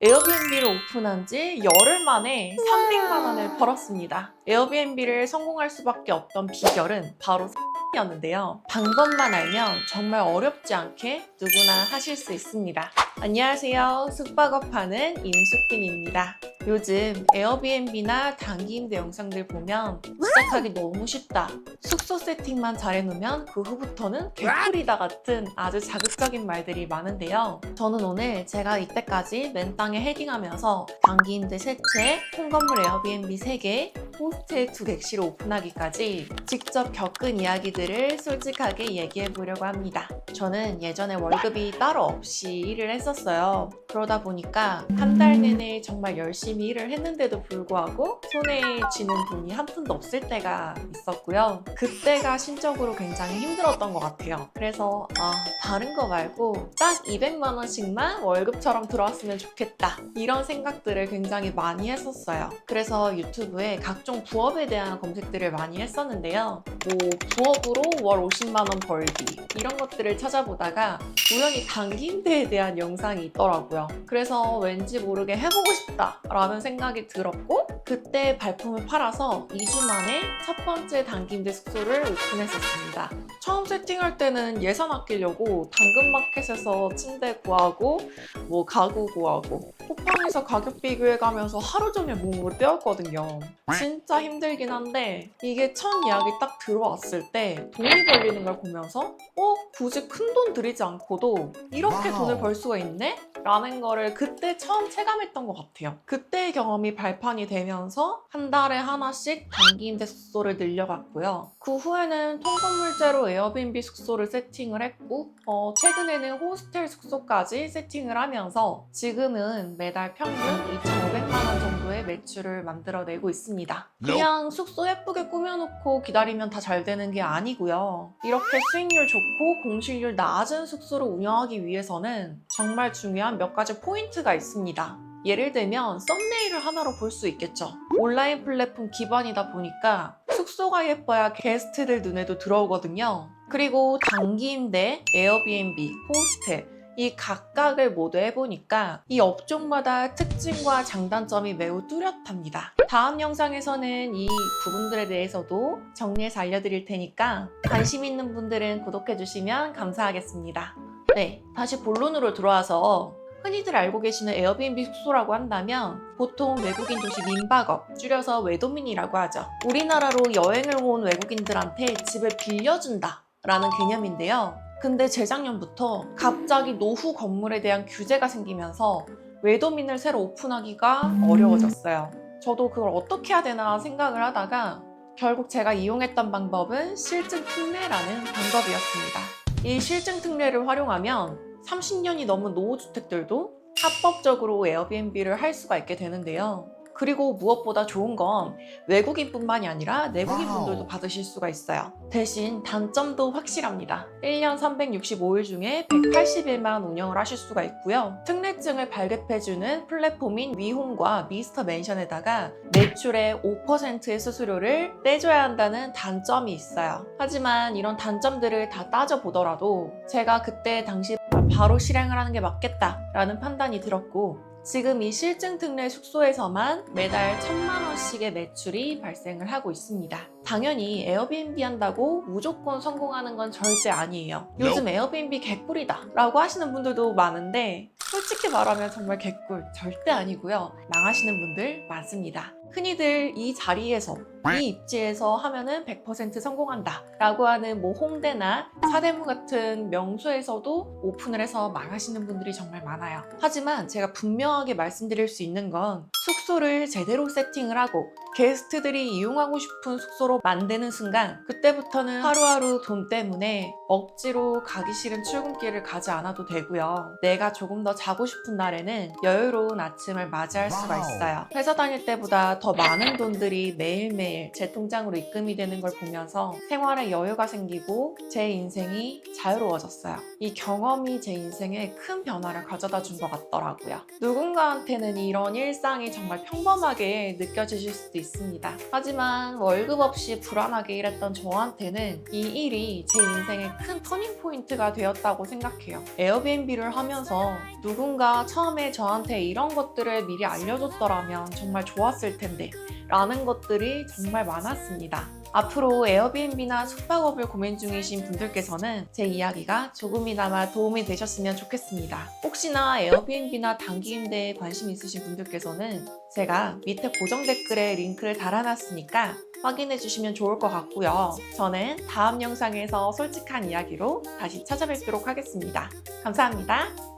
에어비앤비를 오픈한 지 열흘 만에 300만 원을 벌었습니다. 에어비앤비를 성공할 수밖에 없던 비결은 바로 였는데요. 방법만 알면 정말 어렵지 않게 누구나 하실 수 있습니다. 안녕하세요. 숙박업하는 임숙빈입니다. 요즘 에어비앤비나 단기 임대 영상들 보면 시작하기 너무 쉽다. 숙소 세팅만 잘해놓으면 그 후부터는 개꿀이다 같은 아주 자극적인 말들이 많은데요. 저는 오늘 제가 이때까지 맨땅에 헤딩하면서 단기 임대 3채, 통건물 에어비앤비 3개, 호스텔 2객실 오픈하기까지 직접 겪은 이야기들을 솔직하게 얘기해 보려고 합니다. 저는 예전에 월급이 따로 없이 일을 했었어요. 그러다 보니까 한 달 내내 정말 열심히 일을 했는데도 불구하고 손에 쥐는 돈이 한 푼도 없을 때가 있었고요. 그때가 심적으로 굉장히 힘들었던 것 같아요. 그래서 다른 거 말고 딱 200만 원씩만 월급처럼 들어왔으면 좋겠다. 이런 생각들을 굉장히 많이 했었어요. 그래서 유튜브에 각종 부업에 대한 검색들을 많이 했었는데요. 부업으로 월 50만 원 벌기 이런 것들을 찾아보다가 우연히 단기 임대에 대한 영상이 있더라고요. 그래서 왠지 모르게 해보고 싶다라는 생각이 들었고 그때 발품을 팔아서 2주 만에 첫 번째 단기 임대 숙소를 오픈했었습니다. 처음 세팅할 때는 예산 아끼려고 당근마켓에서 침대 구하고 가구 구하고 쿠팡에서 가격 비교해가면서 하루 종일 몸으로 때웠거든요. 진짜 힘들긴 한데 이게 첫 예약이 딱 들어왔을 때 돈이 벌리는 걸 보면서 굳이 큰 돈 들이지 않고도 이렇게 돈을 벌 수가 있네? 라는 거를 그때 처음 체감했던 것 같아요. 그때의 경험이 발판이 되면서 한 달에 하나씩 단기 임대 숙소를 늘려갔고요. 그 후에는 통건물제로 에어비앤비 숙소를 세팅을 했고 최근에는 호스텔 숙소까지 세팅을 하면서 지금은 매달 평균 2,500만 원 정도의 매출을 만들어내고 있습니다. 그냥 숙소 예쁘게 꾸며놓고 기다리면 다 잘 되는 게 아니고요. 이렇게 수익률 좋고 공실률 낮은 숙소를 운영하기 위해서는 정말 중요한 몇 가지 포인트가 있습니다. 예를 들면 썸네일을 하나로 볼 수 있겠죠. 온라인 플랫폼 기반이다 보니까 숙소가 예뻐야 게스트들 눈에도 들어오거든요. 그리고 단기 임대, 에어비앤비, 호스텔 이 각각을 모두 해보니까 이 업종마다 특징과 장단점이 매우 뚜렷합니다. 다음 영상에서는 이 부분들에 대해서도 정리해서 알려드릴 테니까 관심 있는 분들은 구독해주시면 감사하겠습니다. 네, 다시 본론으로 들어와서 흔히들 알고 계시는 에어비앤비 숙소라고 한다면 보통 외국인 도시 민박업, 줄여서 외도민이라고 하죠. 우리나라로 여행을 온 외국인들한테 집을 빌려준다 라는 개념인데요. 근데 재작년부터 갑자기 노후 건물에 대한 규제가 생기면서 외도민을 새로 오픈하기가 어려워졌어요. 저도 그걸 어떻게 해야 되나 생각을 하다가 결국 제가 이용했던 방법은 실증 특례라는 방법이었습니다. 이 실증 특례를 활용하면 30년이 넘은 노후주택들도 합법적으로 에어비앤비를 할 수가 있게 되는데요. 그리고 무엇보다 좋은 건 외국인뿐만이 아니라 내국인분들도 받으실 수가 있어요. 대신 단점도 확실합니다. 1년 365일 중에 180일만 운영을 하실 수가 있고요. 특례증을 발급해주는 플랫폼인 위홈과 미스터 맨션에다가 매출의 5%의 수수료를 떼줘야 한다는 단점이 있어요. 하지만 이런 단점들을 다 따져보더라도 제가 그때 당시 바로 실행을 하는 게 맞겠다라는 판단이 들었고 지금 이 실증 특례 숙소에서만 매달 1,000만 원씩의 매출이 발생을 하고 있습니다. 당연히 에어비앤비 한다고 무조건 성공하는 건 절대 아니에요. 요즘 에어비앤비 개꿀이다 라고 하시는 분들도 많은데 솔직히 말하면 정말 개꿀 절대 아니고요. 망하시는 분들 많습니다. 흔히들 이 자리에서 이 입지에서 하면은 100% 성공한다 라고 하는 홍대나 사대문 같은 명소에서도 오픈을 해서 망하시는 분들이 정말 많아요. 하지만 제가 분명하게 말씀드릴 수 있는 건 숙소를 제대로 세팅을 하고 게스트들이 이용하고 싶은 숙소로 만드는 순간 그때부터는 하루하루 돈 때문에 억지로 가기 싫은 출근길을 가지 않아도 되고요. 내가 조금 더 자고 싶은 날에는 여유로운 아침을 맞이할 수가 있어요. 회사 다닐 때보다 제가 더 많은 돈들이 매일매일 제 통장으로 입금이 되는 걸 보면서 생활에 여유가 생기고 제 인생이 자유로워졌어요. 이 경험이 제 인생에 큰 변화를 가져다 준 것 같더라고요. 누군가한테는 이런 일상이 정말 평범하게 느껴지실 수도 있습니다. 하지만 월급 없이 불안하게 일했던 저한테는 이 일이 제 인생의 큰 터닝포인트가 되었다고 생각해요. 에어비앤비를 하면서 누군가 처음에 저한테 이런 것들을 미리 알려줬더라면 정말 좋았을 텐데 라는 것들이 정말 많았습니다. 앞으로 에어비앤비나 숙박업을 고민 중이신 분들께서는 제 이야기가 조금이나마 도움이 되셨으면 좋겠습니다. 혹시나 에어비앤비나 단기 임대에 관심 있으신 분들께서는 제가 밑에 고정 댓글에 링크를 달아놨으니까 확인해 주시면 좋을 것 같고요. 저는 다음 영상에서 솔직한 이야기로 다시 찾아뵙도록 하겠습니다. 감사합니다.